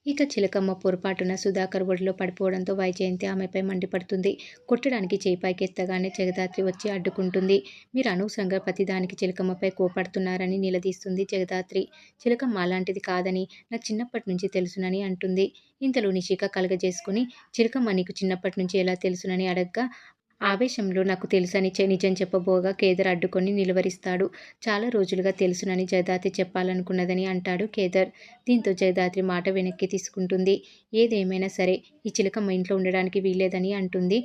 ఇక చిలకమ్మ పొరపాటున సుధాకర్ ఒడిలో పడిపోవడంతో వైజయంతి ఆమెపై మండిపడుతుంది. కొట్టడానికి చేయి పైకెత్తగానే జగదాత్రి వచ్చి అడ్డుకుంటుంది. మీరు అనవసరంగా ప్రతిదానికి చిలకమ్మపై కోపడుతున్నారని నిలదీస్తుంది జగదాత్రి. చిలకమ్మ అలాంటిది కాదని నాకు చిన్నప్పటి నుంచి తెలుసునని అంటుంది. ఇంతలో నిషిక కలగజేసుకుని చిలకమ్మ నీకు చిన్నప్పటి నుంచి ఎలా తెలుసునని అడగ్గా ఆవేశంలో నాకు తెలుసని నిజం చెప్పబోగా కేదార్ అడ్డుకొని నిలువరిస్తాడు. చాలా రోజులుగా తెలుసునని జగదాత్రి చెప్పాలనుకున్నదని అంటాడు కేదార్. దీంతో జగదాత్రి మాట వెనక్కి తీసుకుంటుంది. ఏదేమైనా సరే ఈ చిలకమ్మ ఇంట్లో ఉండడానికి వీల్లేదని అంటుంది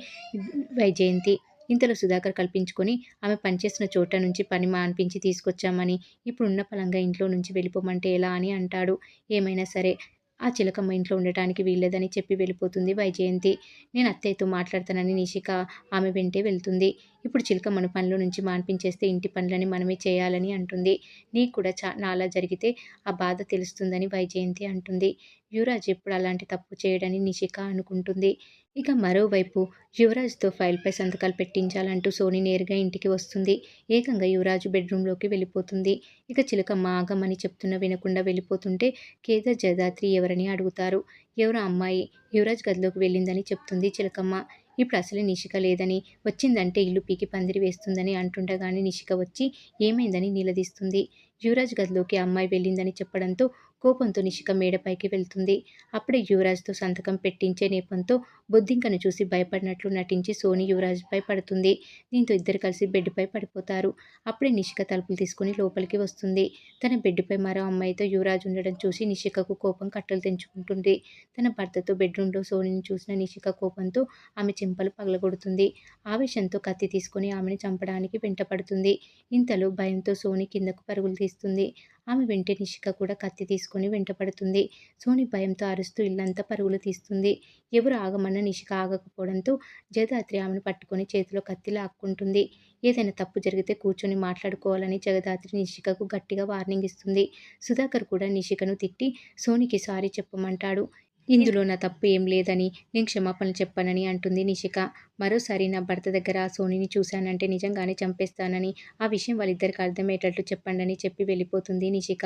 వైజయంతి. ఇంతలో సుధాకర్ కల్పించుకొని ఆమె పనిచేస్తున్న చోట నుంచి పని మాన్పించి తీసుకొచ్చామని, ఇప్పుడున్న పలంగా ఇంట్లో నుంచి వెళ్ళిపోమంటే ఎలా అని అంటాడు. ఏమైనా సరే ఆ చిలకమ్మ ఇంట్లో ఉండటానికి వీల్లేదని చెప్పి వెళ్ళిపోతుంది వైజయంతి. నేను అత్తయ్యతో మాట్లాడతానని నిషిక ఆమె వెంటే వెళ్తుంది. ఇప్పుడు చిలకమ్మను పనిలో నుంచి మాన్పించేస్తే ఇంటి పనులని మనమే చేయాలని అంటుంది. నీకు కూడా నాలా జరిగితే ఆ బాధ తెలుస్తుందని వైజయంతి అంటుంది. యువరాజ్ ఎప్పుడు అలాంటి తప్పు చేయడని నిషిక అనుకుంటుంది. ఇక మరోవైపు యువరాజ్తో ఫైల్పై సంతకాలు పెట్టించాలంటూ సోని నేరుగా ఇంటికి వస్తుంది. ఏకంగా యువరాజు బెడ్రూమ్లోకి వెళ్ళిపోతుంది. ఇక చిలకమ్మ ఆగమని చెప్తున్నా వినకుండా వెళ్ళిపోతుంటే కేదార్ జగదాత్రి ఎవరని అడుగుతారు. ఎవరో అమ్మాయి యువరాజ్ గదిలోకి వెళ్ళిందని చెప్తుంది చిలకమ్మ. ఇప్పుడు అసలే నిషిక లేదని, వచ్చిందంటే ఇల్లు పీకి పందిరి వేస్తుందని అంటుండగానే నిషిక వచ్చి ఏమైందని నిలదీస్తుంది. యువరాజ్ గదిలోకి అమ్మాయి వెళ్ళిందని చెప్పడంతో కోపంతో నిషిక మేడపైకి వెళ్తుంది. అప్పుడే యువరాజ్తో సంతకం పెట్టించే నేపంతో బొద్దింకను చూసి భయపడినట్లు నటించి సోని యువరాజ్పై పడుతుంది. దీంతో ఇద్దరు కలిసి బెడ్పై పడిపోతారు. అప్పుడే నిషిక తలుపులు తీసుకుని లోపలికి వస్తుంది. తన బెడ్పై మరో అమ్మాయితో యువరాజ్ ఉండడం చూసి నిషికకు కోపం కట్టలు తెంచుకుంటుంది. తన భర్తతో బెడ్రూమ్లో సోనిని చూసిన నిషిక కోపంతో ఆమె చెంపలు పగలగొడుతుంది. ఆవేశంతో కత్తి తీసుకుని ఆమెను చంపడానికి వెంటపడుతుంది. ఇంతలో భయంతో సోని కిందకు పరుగులు తీస్తుంది. ఆమె వెంటే నిషిక కూడా కత్తి తీసుకుని వెంటపడుతుంది. సోని భయంతో అరుస్తూ ఇల్లంతా పరుగులు తీస్తుంది. ఎవరు ఆగమన్నా నిషిక ఆగకపోవడంతో జగదాత్రి ఆమెను పట్టుకొని చేతిలో కత్తి లాక్కుంటుంది. ఏదైనా తప్పు జరిగితే కూర్చొని మాట్లాడుకోవాలని జగదాత్రి నిషికకు గట్టిగా వార్నింగ్ ఇస్తుంది. సుధాకర్ కూడా నిషికను తిట్టి సోనికి సారీ చెప్పమంటాడు. ఇందులో నా తప్పు ఏం లేదని, నేను క్షమాపణలు చెప్పానని అంటుంది నిషిక. మరోసారి నా భర్త దగ్గర ఆ సోనిని చూశానంటే నిజంగానే చంపేస్తానని, ఆ విషయం వాళ్ళిద్దరికి అర్థమయ్యేటట్లు చెప్పండని చెప్పి వెళ్ళిపోతుంది నిషిక.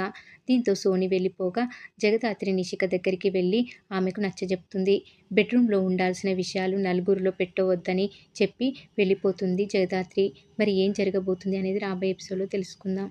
దీంతో సోని వెళ్ళిపోగా జగదాత్రి నిషిక దగ్గరికి వెళ్ళి ఆమెకు నచ్చజెప్తుంది. బెడ్రూమ్లో ఉండాల్సిన విషయాలు నలుగురిలో పెట్టవద్దని చెప్పి వెళ్ళిపోతుంది జగదాత్రి. మరి ఏం జరగబోతుంది అనేది రాబోయే ఎపిసోడ్లో తెలుసుకుందాం.